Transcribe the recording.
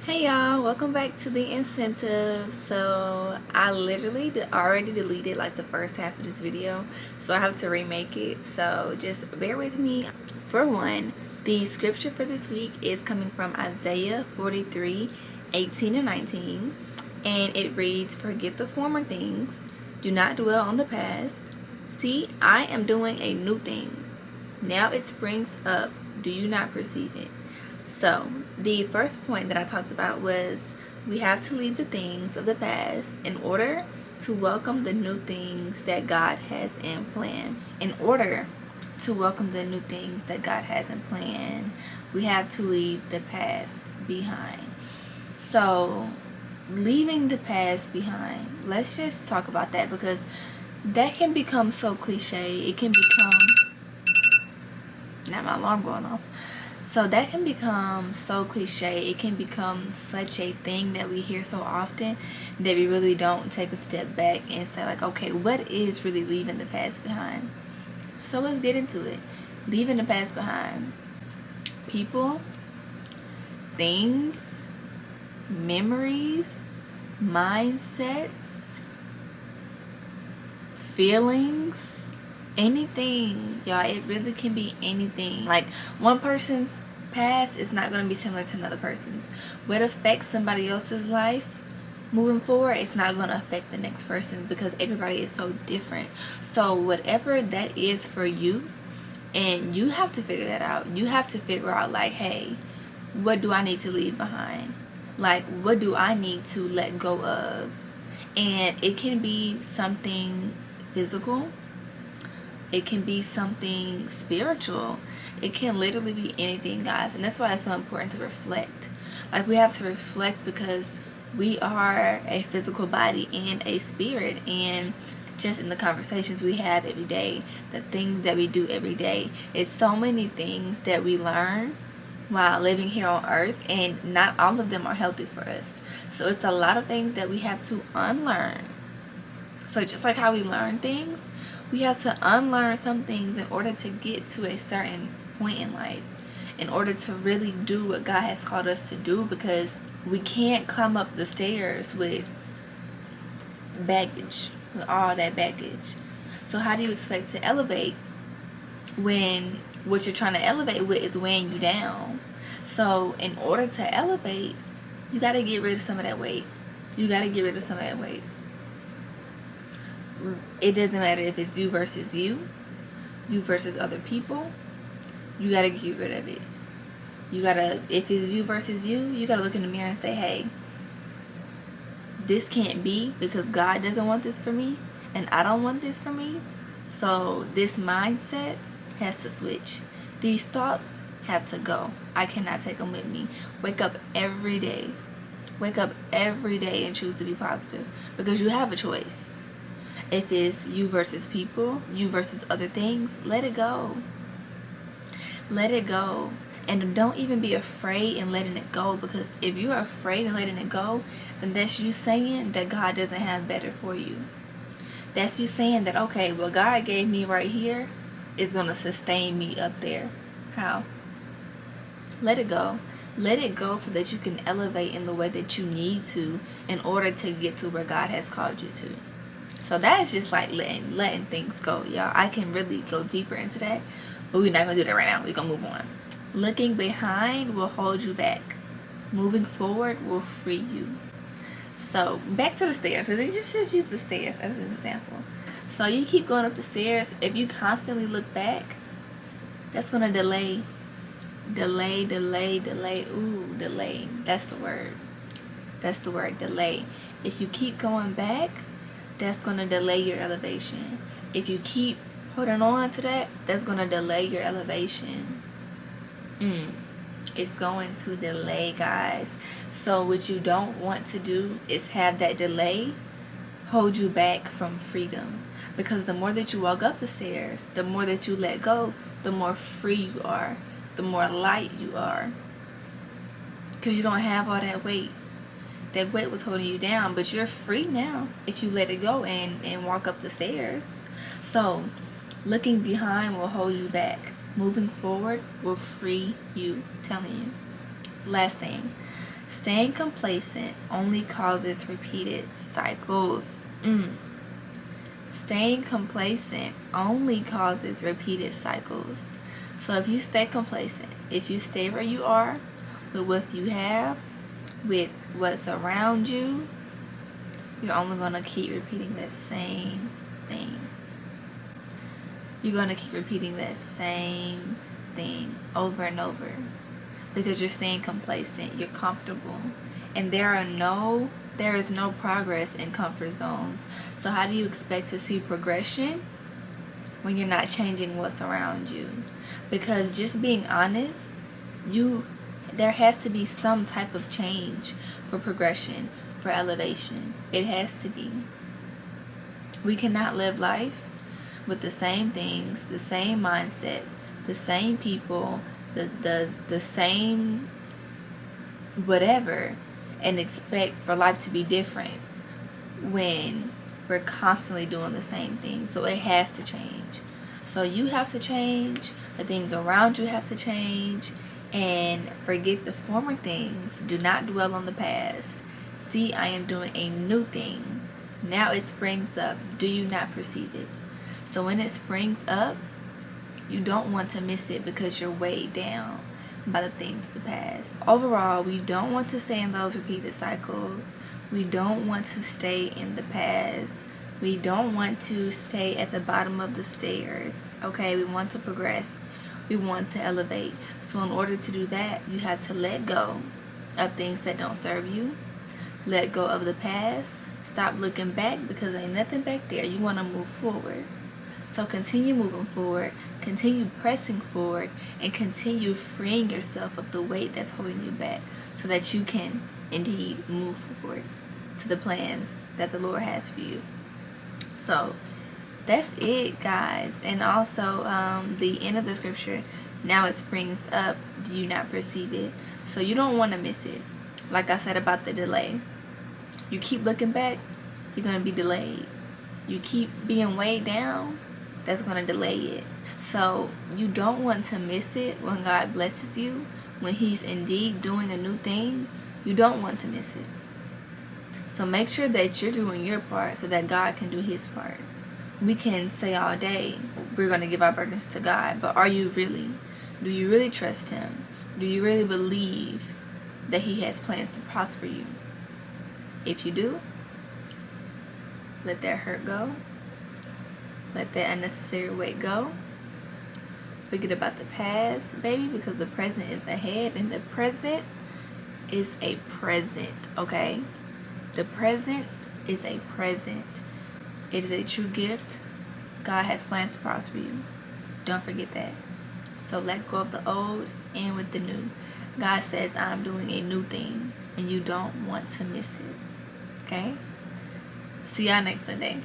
Hey y'all, welcome back to the incentive. So I literally already deleted like the first half of this video, so I have to remake it, so just bear with me. For one, the scripture for this week is coming from Isaiah 43:18 and 19, and it reads, "Forget the former things, do not dwell on the past. See, I am doing a new thing. Now it springs up, do you not perceive it?" So, the first point that I talked about was we have to leave the things of the past in order to welcome the new things that God has in plan. In order to welcome the new things that God has in plan, we have to leave the past behind. So, leaving the past behind, let's just talk about that because that can become so cliche. It can become, not my alarm going off. So that can become so cliche. It can become such a thing that we hear so often that we really don't take a step back and say like, okay, what is really leaving the past behind? So let's get into it. Leaving the past behind. People, things, memories, mindsets, feelings, anything, y'all. It really can be anything. Like, one person's past is not going to be similar to another person's. What affects somebody else's life moving forward, it's not going to affect the next person because everybody is so different. So whatever that is for you, and you have to figure that out. You have to figure out like, hey, what do I need to leave behind? Like, what do I need to let go of? And it can be something physical, it can be something spiritual, it can literally be anything, guys. And that's why it's so important to reflect. Like, we have to reflect because we are a physical body and a spirit, and just in the conversations we have every day, the things that we do every day, it's so many things that we learn while living here on earth, and not all of them are healthy for us. So it's a lot of things that we have to unlearn. So just like how we learn things, we have to unlearn some things in order to get to a certain point in life, in order to really do what God has called us to do, because we can't come up the stairs with baggage, with all that baggage. So how do you expect to elevate when what you're trying to elevate with is weighing you down? So in order to elevate, you got to get rid of some of that weight. You got to get rid of some of that weight. It doesn't matter if it's you versus you versus other people. You got to get rid of it. You got to, if it's you versus you got to look in the mirror and say, hey, this can't be, because God doesn't want this for me and I don't want this for me. So this mindset has to switch. These thoughts have to go. I cannot take them with me. Wake up every day. Wake up every day and choose to be positive, because you have a choice. If it's you versus people, you versus other things, let it go. Let it go. And don't even be afraid in letting it go, because if you're afraid in letting it go, then that's you saying that God doesn't have better for you. That's you saying that, okay, what God gave me right here is going to sustain me up there. How? Let it go. Let it go so that you can elevate in the way that you need to in order to get to where God has called you to. So that's just like letting things go, y'all. I can really go deeper into that, but we're not going to do that right now. We're going to move on. Looking behind will hold you back. Moving forward will free you. So back to the stairs. So just use the stairs as an example. So you keep going up the stairs. If you constantly look back, that's going to delay. Ooh, delay. That's the word. That's the word, delay. If you keep going back, that's going to delay your elevation. If you keep holding on to that, that's going to delay your elevation. It's going to delay, guys. So what you don't want to do is have that delay hold you back from freedom. Because the more that you walk up the stairs, the more that you let go, the more free you are, the more light you are. Because you don't have all that weight. That weight was holding you down, but you're free now if you let it go and walk up the stairs. So looking behind will hold you back. Moving forward will free you. I'm telling you. Last thing, Staying complacent only causes repeated cycles. Staying complacent only causes repeated cycles. So if you stay complacent, if you stay where you are, with what you have, with what's around you, you're only going to keep repeating that same thing. You're going to keep repeating that same thing over and over because you're staying complacent, you're comfortable, and there is no progress in comfort zones. So how do you expect to see progression when you're not changing what's around you? Because just being honest, there has to be some type of change for progression, for elevation. It has to be. We cannot live life with the same things, the same mindsets, the same people, the same whatever, and expect for life to be different when we're constantly doing the same thing. So it has to change. So you have to change, the things around you have to change, and forget the former things. Do not dwell on the past. See, I am doing a new thing. Now it springs up. Do you not perceive it? So when it springs up, you don't want to miss it because you're weighed down by the things of the past. Overall, we don't want to stay in those repeated cycles. We don't want to stay in the past. We don't want to stay at the bottom of the stairs. Okay, we want to progress. We want to elevate. So in order to do that, you have to let go of things that don't serve you. Let go of the past. Stop looking back because ain't nothing back there. You want to move forward. So continue moving forward, continue pressing forward, and continue freeing yourself of the weight that's holding you back so that you can indeed move forward to the plans that the Lord has for you. So that's it, guys. And also the end of the scripture, now it springs up, do you not perceive it? So you don't want to miss it. Like I said about the delay, you keep looking back, you're going to be delayed. You keep being weighed down, that's going to delay it. So you don't want to miss it when God blesses you, when He's indeed doing a new thing. You don't want to miss it. So make sure that you're doing your part so that God can do His part. We can say all day, we're going to give our burdens to God, but are you really? Do you really trust Him? Do you really believe that He has plans to prosper you? If you do, let that hurt go. Let that unnecessary weight go. Forget about the past, baby, because the present is ahead, and the present is a present, okay? The present is a present. It is a true gift. God has plans to prosper you. Don't forget that. So let go of the old and with the new. God says, I'm doing a new thing, and you don't want to miss it. Okay? See y'all next Sunday.